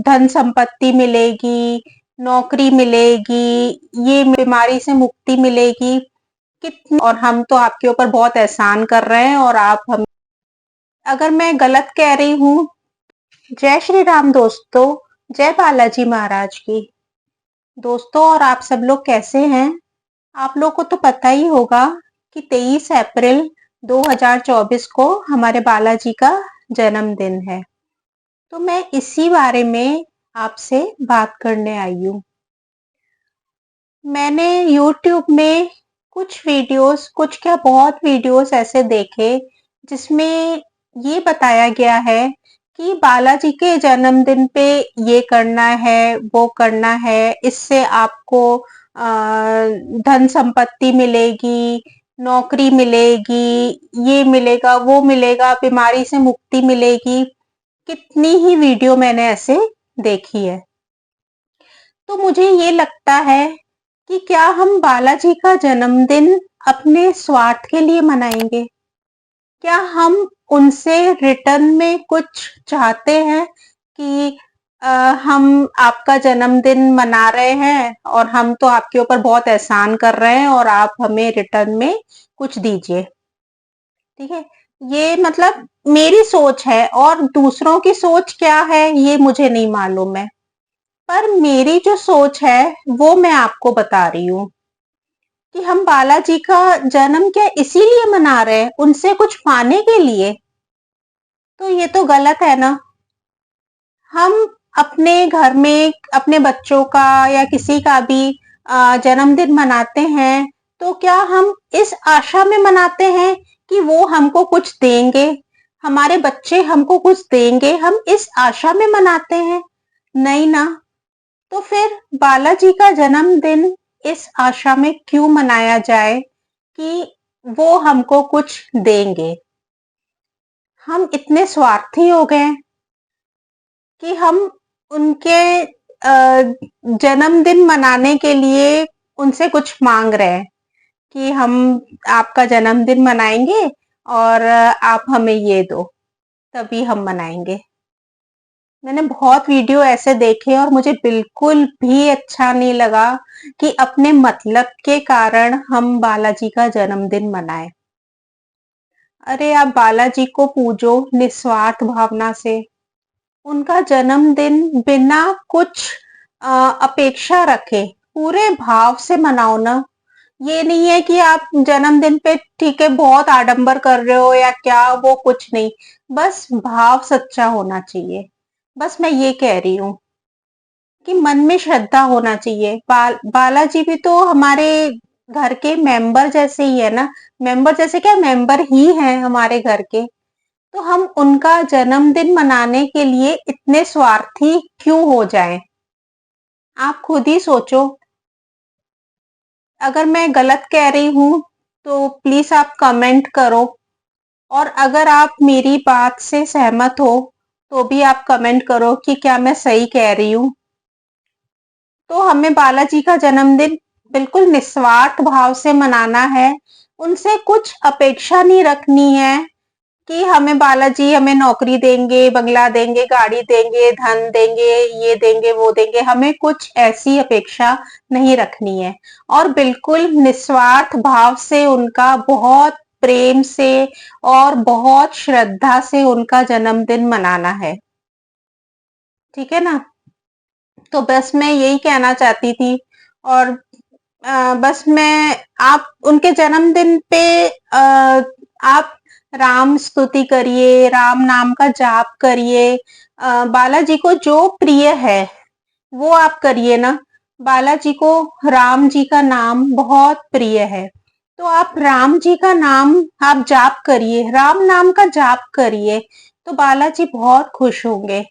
धन संपत्ति मिलेगी, नौकरी मिलेगी, ये बीमारी से मुक्ति मिलेगी, कितनी, और हम तो आपके ऊपर बहुत एहसान कर रहे हैं और आप हम, अगर मैं गलत कह रही हूँ। जय श्री राम दोस्तों, जय बालाजी महाराज की। दोस्तों, और आप सब लोग कैसे हैं? आप लोग को तो पता ही होगा कि 23 अप्रैल 2024 को हमारे बालाजी का जन्मदिन है। तो मैं इसी बारे में आपसे बात करने आई हूँ। मैंने YouTube में कुछ वीडियोस, कुछ क्या बहुत वीडियोस ऐसे देखे जिसमें ये बताया गया है कि बालाजी के जन्मदिन पे ये करना है, वो करना है, इससे आपको धन संपत्ति मिलेगी, नौकरी मिलेगी, ये मिलेगा, वो मिलेगा, बीमारी से मुक्ति मिलेगी। कितनी ही वीडियो मैंने ऐसे देखी है। तो मुझे ये लगता है कि क्या हम बालाजी का जन्मदिन अपने स्वार्थ के लिए मनाएंगे? क्या हम उनसे रिटर्न में कुछ चाहते हैं कि हम आपका जन्मदिन मना रहे हैं और हम तो आपके ऊपर बहुत एहसान कर रहे हैं और आप हमें रिटर्न में कुछ दीजिए। ठीक है, ये मतलब मेरी सोच है, और दूसरों की सोच क्या है ये मुझे नहीं मालूम है, पर मेरी जो सोच है वो मैं आपको बता रही हूँ कि हम बालाजी का जन्म क्या इसीलिए मना रहे हैं, उनसे कुछ पाने के लिए? तो ये तो गलत है ना। हम अपने घर में अपने बच्चों का या किसी का भी जन्मदिन मनाते हैं, तो क्या हम इस आशा में मनाते हैं कि वो हमको कुछ देंगे, हमारे बच्चे हमको कुछ देंगे, हम इस आशा में मनाते हैं? नहीं ना। तो फिर बालाजी का जन्मदिन इस आशा में क्यों मनाया जाए कि वो हमको कुछ देंगे? हम इतने स्वार्थी हो गए कि हम उनके जन्मदिन मनाने के लिए उनसे कुछ मांग रहे हैं कि हम आपका जन्मदिन मनाएंगे और आप हमें ये दो, तभी हम मनाएंगे। मैंने बहुत वीडियो ऐसे देखे और मुझे बिल्कुल भी अच्छा नहीं लगा कि अपने मतलब के कारण हम बालाजी का जन्मदिन मनाएं। अरे, आप बालाजी को पूजो निस्वार्थ भावना से, उनका जन्मदिन बिना कुछ अपेक्षा रखे पूरे भाव से मनाओ ना। ये नहीं है कि आप जन्मदिन पे ठीक है बहुत आडंबर कर रहे हो या क्या, वो कुछ नहीं, बस भाव सच्चा होना चाहिए। बस मैं ये कह रही हूँ कि मन में श्रद्धा होना चाहिए। बालाजी भी तो हमारे घर के मेंबर जैसे ही है ना। मेंबर जैसे क्या, मेंबर ही हैं हमारे घर के। तो हम उनका जन्मदिन मनाने के लिए इतने स्वार्थी क्यों हो जाएं? आप खुद ही सोचो। अगर मैं गलत कह रही हूं तो प्लीज आप कमेंट करो, और अगर आप मेरी बात से सहमत हो तो भी आप कमेंट करो कि क्या मैं सही कह रही हूं। तो हमें बालाजी का जन्मदिन बिल्कुल निस्वार्थ भाव से मनाना है, उनसे कुछ अपेक्षा नहीं रखनी है कि हमें बालाजी हमें नौकरी देंगे, बंगला देंगे, गाड़ी देंगे, धन देंगे, ये देंगे, वो देंगे। हमें कुछ ऐसी अपेक्षा नहीं रखनी है, और बिल्कुल निस्वार्थ भाव से उनका बहुत प्रेम से और बहुत श्रद्धा से उनका जन्मदिन मनाना है। ठीक है ना? तो बस मैं यही कहना चाहती थी। और बस मैं, आप उनके जन्मदिन पे आप राम स्तुति करिए, राम नाम का जाप करिए। बालाजी को जो प्रिय है वो आप करिए ना। बालाजी को राम जी का नाम बहुत प्रिय है, तो आप राम जी का नाम आप जाप करिए, राम नाम का जाप करिए, तो बालाजी बहुत खुश होंगे।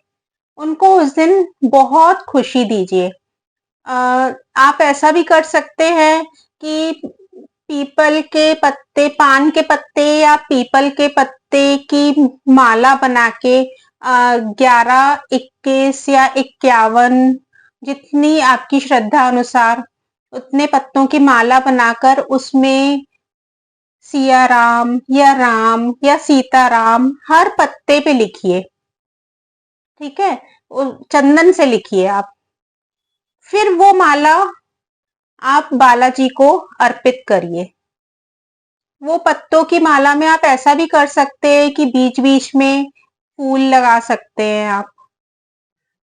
उनको उस दिन बहुत खुशी दीजिए। आप ऐसा भी कर सकते हैं कि पीपल के पत्ते, पान के पत्ते या पीपल के पत्ते की माला बना के 11, 21 या 51, जितनी आपकी श्रद्धा अनुसार, उतने पत्तों की माला बनाकर उसमें सिया राम या सीता राम हर पत्ते पे लिखिए। ठीक है, चंदन से लिखिए आप। फिर वो माला आप बालाजी को अर्पित करिए। वो पत्तों की माला में आप ऐसा भी कर सकते हैं कि बीच बीच में फूल लगा सकते हैं आप,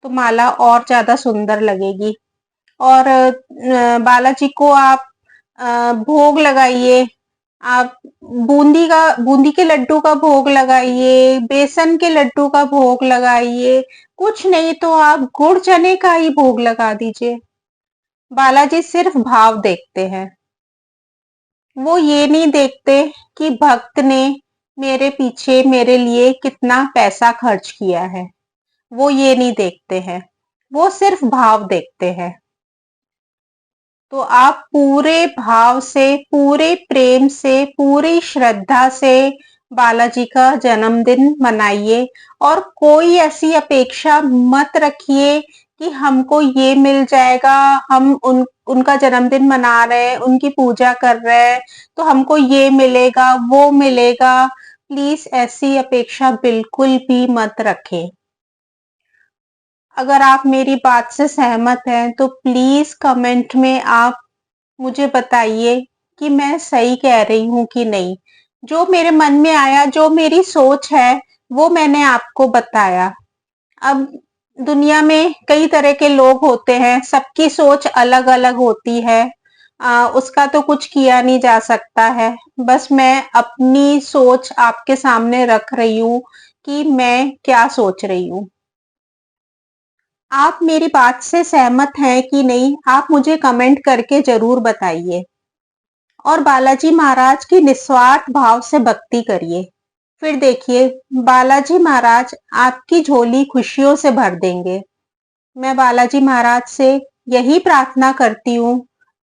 तो माला और ज्यादा सुंदर लगेगी। और बालाजी को आप भोग लगाइए। आप बूंदी के लड्डू का भोग लगाइए, बेसन के लड्डू का भोग लगाइए, कुछ नहीं तो आप गुड़ चने का ही भोग लगा दीजिए। बालाजी सिर्फ भाव देखते हैं, वो ये नहीं देखते कि भक्त ने मेरे पीछे मेरे लिए कितना पैसा खर्च किया है, वो ये नहीं देखते हैं, वो सिर्फ भाव देखते हैं। तो आप पूरे भाव से, पूरे प्रेम से, पूरी श्रद्धा से बालाजी का जन्मदिन मनाइए। और कोई ऐसी अपेक्षा मत रखिए कि हमको ये मिल जाएगा, हम उनका जन्मदिन मना रहे हैं, उनकी पूजा कर रहे हैं, तो हमको ये मिलेगा, वो मिलेगा। प्लीज ऐसी अपेक्षा बिल्कुल भी मत रखें। अगर आप मेरी बात से सहमत हैं तो प्लीज कमेंट में आप मुझे बताइए कि मैं सही कह रही हूं कि नहीं। जो मेरे मन में आया, जो मेरी सोच है, वो मैंने आपको बताया। अब दुनिया में कई तरह के लोग होते हैं, सबकी सोच अलग अलग होती है। उसका तो कुछ किया नहीं जा सकता है। बस मैं अपनी सोच आपके सामने रख रही हूँ कि मैं क्या सोच रही हूँ। आप मेरी बात से सहमत हैं कि नहीं, आप मुझे कमेंट करके जरूर बताइए। और बालाजी महाराज की निस्वार्थ भाव से भक्ति करिए। फिर देखिए, बालाजी महाराज आपकी झोली खुशियों से भर देंगे। मैं बालाजी महाराज से यही प्रार्थना करती हूँ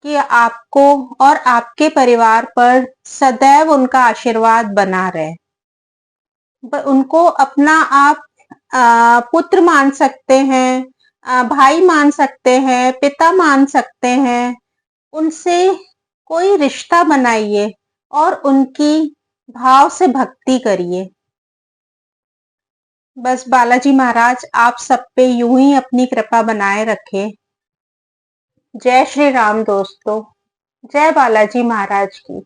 कि आपको और आपके परिवार पर सदैव उनका आशीर्वाद बना रहे। उनको अपना आप पुत्र मान सकते हैं, भाई मान सकते हैं, पिता मान सकते हैं। उनसे कोई रिश्ता बनाइए और उनकी भाव से भक्ति करिए। बस बालाजी महाराज आप सब पे यूं ही अपनी कृपा बनाए रखे। जय श्री राम दोस्तों, जय बालाजी महाराज की।